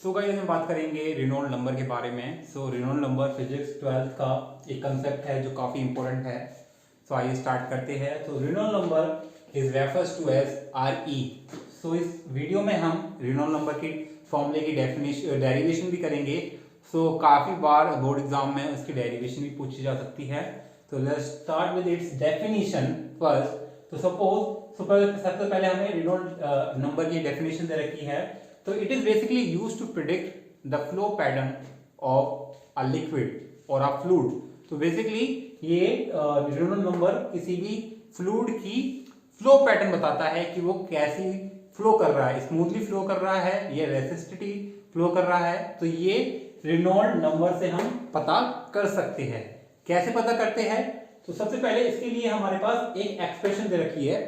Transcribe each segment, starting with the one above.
So guys हम बात करेंगे रेनॉल्ड नंबर के बारे में। सो रेनॉल्ड नंबर फिजिक्स 12th का एक कंसेप्ट है जो काफ़ी इंपॉर्टेंट है। सो आइए स्टार्ट करते हैं। तो Reynold number is refers to as R E. So इस वीडियो में हम रेनॉल्ड नंबर की फॉर्मूले की डेरिवेशन भी करेंगे। सो काफ़ी बार बोर्ड एग्जाम में उसकी डेरिवेशन भी पूछी जा सकती है। तो let's start with its definition first. तो सबसे पहले हमें रेनॉल्ड नंबर की डेफिनेशन दे रखी है। तो it is basically used to predict the flow pattern of a liquid और अ फ्लूइड। तो बेसिकली ये रेनॉल्ड नंबर किसी भी फ्लूइड की फ्लो पैटर्न बताता है कि वो कैसी फ्लो कर रहा है, स्मूथली फ्लो कर रहा है या रेसिस्टिवली फ्लो कर रहा है। तो ये रेनॉल्ड नंबर से हम पता कर सकते हैं। कैसे पता करते हैं? तो सबसे पहले इसके लिए हमारे पास एक एक्सप्रेशन दे रखी है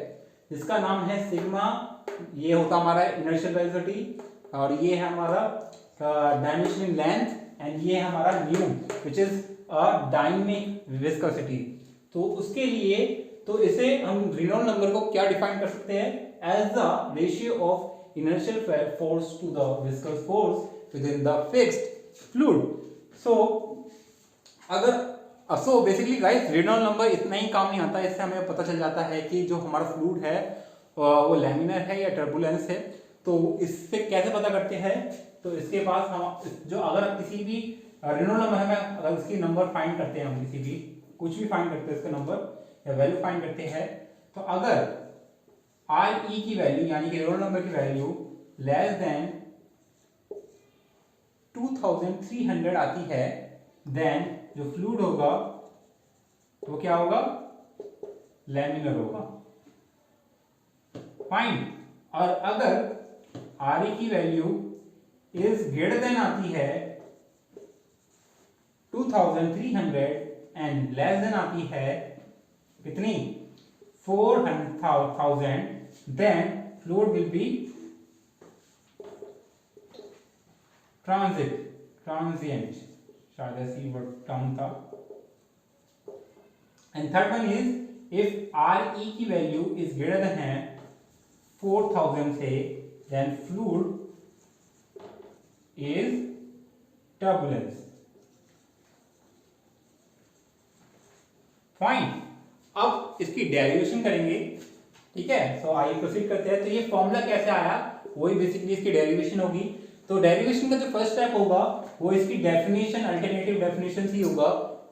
जिसका नाम है सिग्मा। ये होता हमारा इनर्शियल वेलोसिटी और ये है हमारा डायमेंशन इन लेंथ एंड ये है हमारा new which is a dynamic viscosity. तो उसके लिए तो इसे हम रेनॉल्ड नंबर को क्या डिफाइन कर सकते हैं? As the ratio of inertial force to the viscous force with in the fixed fluid. So basically guys Reynold number इतना ही काम नहीं आता, इससे हमें पता चल जाता है कि जो हमारा फ्लूइड है वो लैमिनर है या टर्बुलेंस है। तो इससे कैसे पता करते हैं? तो इसके पास हम जो अगर किसी भी रेनॉल्ड नंबर हमें अगर इसकी नंबर फाइंड करते हैं, हम किसी भी कुछ भी फाइंड करते हैं इसका नंबर या वैल्यू फाइंड करते हैं, तो अगर आर ई की वैल्यू यानी कि रेनॉल्ड नंबर की वैल्यू लेस देन 2300 आती है, देन जो फ्लूइड होगा वो क्या होगा? लैमिनर होगा। फाइन। और अगर आर ई की वैल्यू इज ग्रेटर देन आती है 2300 एंड लेस देन आती है कितनी? 4000, then fluid will be transient. शायद ऐसी वर्ड टर्म था। And third one is if R E की वैल्यू इज ग्रेटर देन है 4000 से, then fluid is turbulence. Fine. अब इसकी डेरिवेशन करेंगे, ठीक है। सो आइए प्रोसीड करते हैं। तो ये फॉर्मूला कैसे आया, वही बेसिकली इसकी डेरिवेशन होगी। तो डेरिवेशन का जो फर्स्ट स्टेप होगा वो इसकी डेफिनेशन, अल्टरनेटिव डेफिनेशन ही होगा।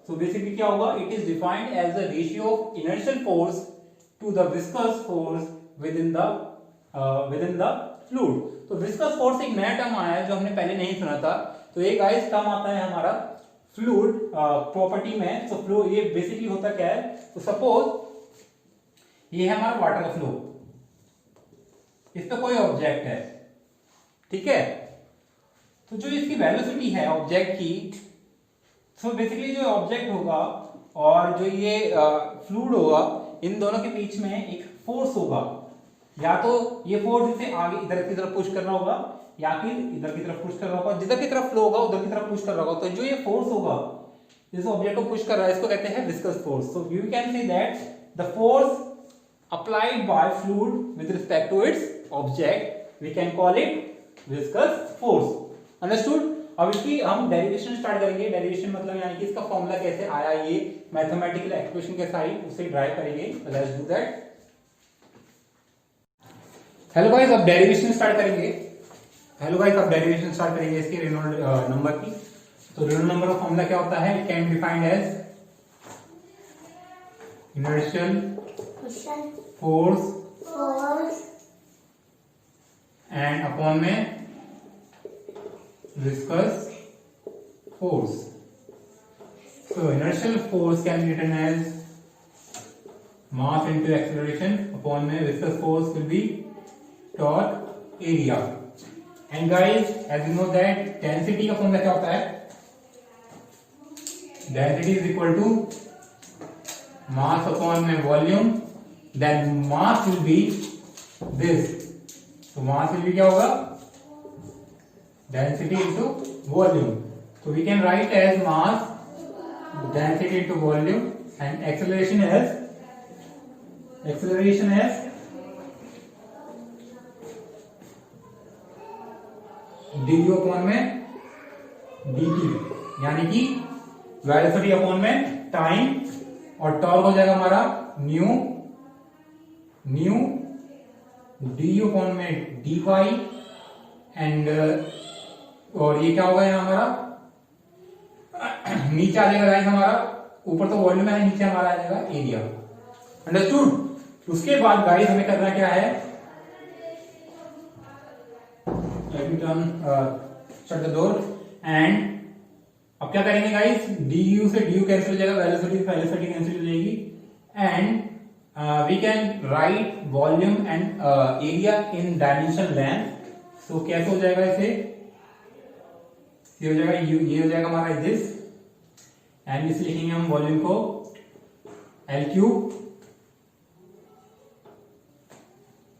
सो बेसिकली क्या होगा? It is defined as the ratio of inertial force to the viscous force with in the fluid. तो विस्कस फोर्स एक नया टर्म आया है जो हमने पहले नहीं सुना था। तो एक गाइस टर्म आता है हमारा फ्लूइड प्रॉपर्टी में। तो फ्लो ये बेसिकली होता क्या है? तो सपोज ये है हमारा वाटर का फ्लो, इस पे कोई ऑब्जेक्ट है, ठीक है। तो जो इसकी वेलोसिटी है ऑब्जेक्ट की, तो बेसिकली जो ऑब्जेक्ट होगा और जो ये फ्लूइड होगा, इन दोनों के बीच में एक फोर्स होगा। या तो ये फोर्स इसे आगे इधर की तरफ पुश कर रहा होगा या फिर इधर की तरफ पुश कर रहा होगा। जिधर की तरफ फ्लो होगा उधर की तरफ पुश कर रहा होगा। तो जो ये फोर्स होगा जिस ऑब्जेक्ट को पुश कर रहा है, इसको कहते हैं viscous force. So you can say that the force applied by fluid with respect to its object, we can call it viscous force. Understood? अब इसकी हम डेरिवेशन स्टार्ट करेंगे। डेरिवेशन मतलब यानी कि इसका फॉर्मूला कैसे आया, ये मैथमेटिकल एक्सप्रेशन कैसे आई, उसे ड्राइव करेंगे। Let's do that. Hello guys, अब डेरिवेशन स्टार्ट करेंगे। इसके रेनॉल्ड नंबर की। तो रेनॉल्ड नंबर का फॉर्मूला क्या होता है? It can be defined as inertial force and upon में viscous force. So inertial force can be written as mass into acceleration, upon में viscous force will be torque area. And guys as you know that density का formula क्या होता है? Density is equal to mass upon में volume, then mass will be this. तो mass will be क्या होगा? Density into volume. तो we can write as mass density into volume and acceleration as D U upon में D T, यानी कि velocity upon में time, और torque हो जाएगा हमारा न्यू डी यू अपॉन में डी वाई, एंड और ये क्या होगा यहाँ हमारा नीचे आ जाएगा गाइस हमारा, ऊपर तो वॉल्यूम है, नीचे हमारा आ जाएगा एरिया। अंडरस्टूड। उसके बाद गाइस हमें करना क्या है, let me turn shut the door, and अब क्या करेंगे गाइस, डी यू से डी यू कैंसिल हो जाएगा, वेलोसिटी कैंसिल हो जाएगी, and we can write volume and area in dimension length. So कैसे हो जाएगा इसे, ये हो जाएगा ये हो जाएगा हमारा दिस, एंड इसे लिखेंगे हम वॉल्यूम को एल क्यूब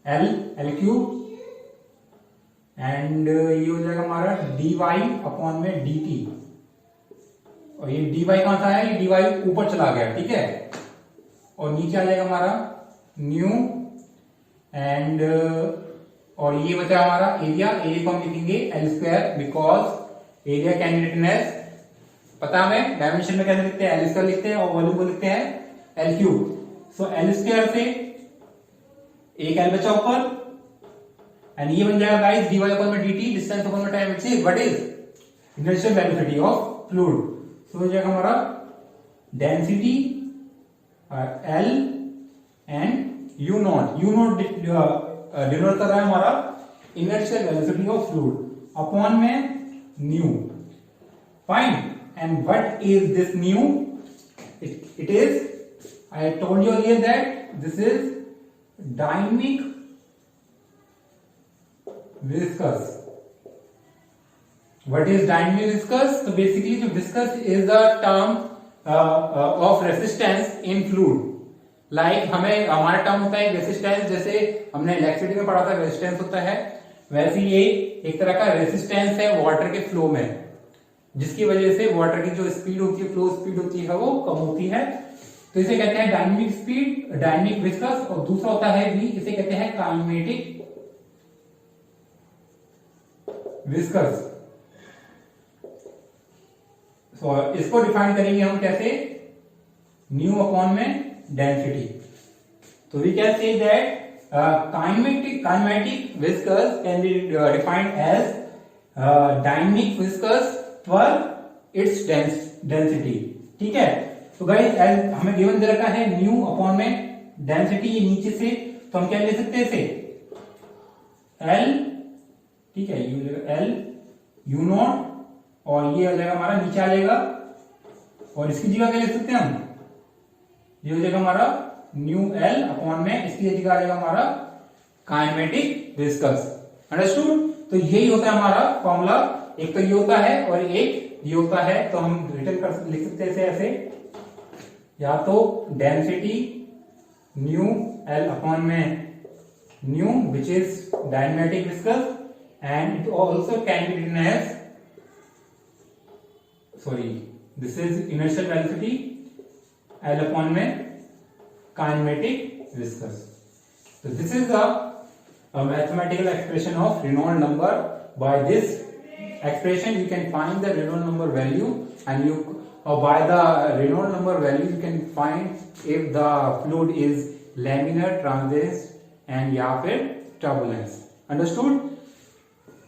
एंड ये हो जाएगा हमारा डी वाई अपॉन में डी टी, और ये डी वाई कहां सा है, ये डी वाई ऊपर चला गया, ठीक है, और नीचे आ जाएगा हमारा न्यू, एंड और ये बचा हमारा एरिया को हम लिखेंगे L square, because area can be written as, पता हमें डायमेंशन में कैसे लिखते हैं, एल स्क्वायर लिखते हैं, और वॉल्यूम को लिखते हैं L cube. So L square से एक एल बचा ऊपर, एंड ये बन जाएगा गाइस dy अपॉन में dt, डिस्टेंस अपॉन में time, which is what is inertial velocity of fluid. So हो जाएगा हमारा density L and u naught denote कर रहा है हमारा inertial velocity of fluid upon में nu. Fine, and what is this nu, it is, I told you earlier that this is dynamic viscous. What is dynamic viscous? So basically जो viscous is the term of resistance in fluid. Like हमें हमारा term होता है resistance, जैसे हमने electricity में पढ़ा था रेसिस्टेंस होता है, वैसे ये एक तरह का रेसिस्टेंस है वाटर के फ्लो में, जिसकी वजह से वाटर की जो स्पीड होती है, फ्लो स्पीड होती है, वो कम होती है। तो इसे कहते हैं डायनेमिक स्पीड, डायनेमिक विस्कस, और दूसरा होता है भी, इसे कहते हैं काइनेमेटिक विस्कस। सो इसको डिफाइन करेंगे हम कैसे, न्यू अपॉन में डेंसिटी। तो we can say that kinematic viscous can be defined as dynamic viscous per its density, ठीक है। तो गाइस एज हमें गिवन दे रखा है न्यू अपॉन में डेंसिटी, ये नीचे से, तो हम क्या ले सकते हैं इसे एल, ठीक है, यू एल यू नॉट, और ये हो जाएगा हमारा नीचे आ जाएगा, और इसकी जगह क्या ले सकते हैं हम, ये हो जाएगा हमारा न्यू एल अपॉन में, इसकी जगह आ जाएगा हमारा काइनेमेटिक विस्कस। अंडरस्टूड। तो यही होता है हमारा फॉर्मूला, एक तो ये होता है और एक ये होता है, तो हम रिटर्न कर लिख सकते हैं ऐसे, या तो डेंसिटी न्यू एल अपॉन में new which is dynamic viscous, and it also can be written as, sorry, this is inertial velocity L upon में kinematic viscous. So this is a mathematical expression of Reynolds number. By this expression you can find the Reynolds number value, and you by the Reynolds number value you can find if the fluid is laminar, transverse and या फिर turbulence. Understood?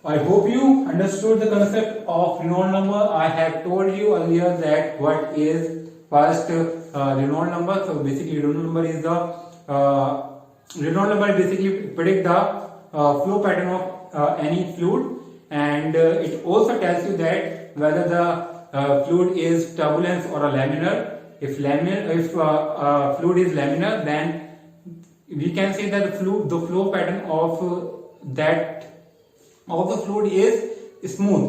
I hope you understood the concept of Reynolds number. I have told you earlier that what is first Reynolds number. So basically Reynolds number is the Reynolds number basically predict the flow pattern of any fluid, and it also tells you that whether the fluid is turbulence or a laminar. If fluid is laminar, then we can say that the flow pattern of the fluid is smooth.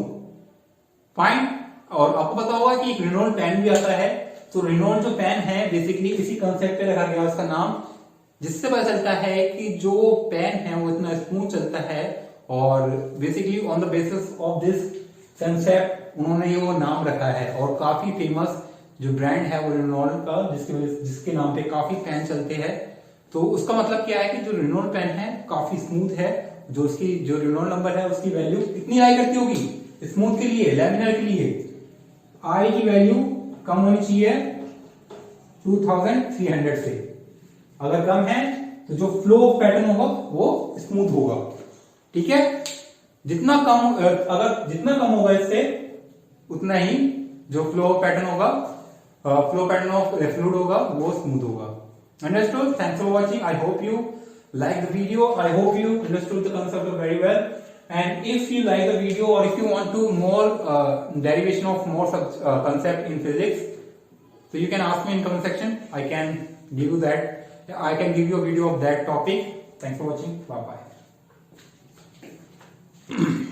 Fine. और आपको पता होगा कि एक Reynold pen भी आता है, तो रेनॉल्ड जो पेन है बेसिकली इसी कंसेप्ट पे रखा गया उसका नाम, जिससे पता चलता है कि जो पेन है वो इतना स्मूथ चलता है, और basically on the basis of this concept उन्होंने वो नाम रखा है, और काफी फेमस जो ब्रांड है वो रेनॉल्ड का, जिसके नाम पे काफी पेन चलते हैं। तो उसका मतलब क्या है कि जो रेनॉल्ड पेन है काफी स्मूथ है, जो उसकी जो रेनॉल्ड नंबर है उसकी वैल्यू कितनी लाई करती होगी स्मूथ के लिए, लैमिनर के लिए, आई की वैल्यू कम होनी चाहिए 2300 से। अगर कम है तो जो फ्लो पैटर्न होगा वो स्मूथ होगा। ठीक है, जितना कम होगा इससे उतना ही जो फ्लो पैटर्न होगा, फ्लो पैटर्न ऑफ फ्लूइड होगा वो स्मूथ होगा। Understood? Thanks for watching. I hope you like the video. I hope you understood the concept very well. And if you like the video, or if you want to more derivation of more such concept in physics, so you can ask me in comment section. I can give you that. I can give you a video of that topic. Thanks for watching. Bye bye.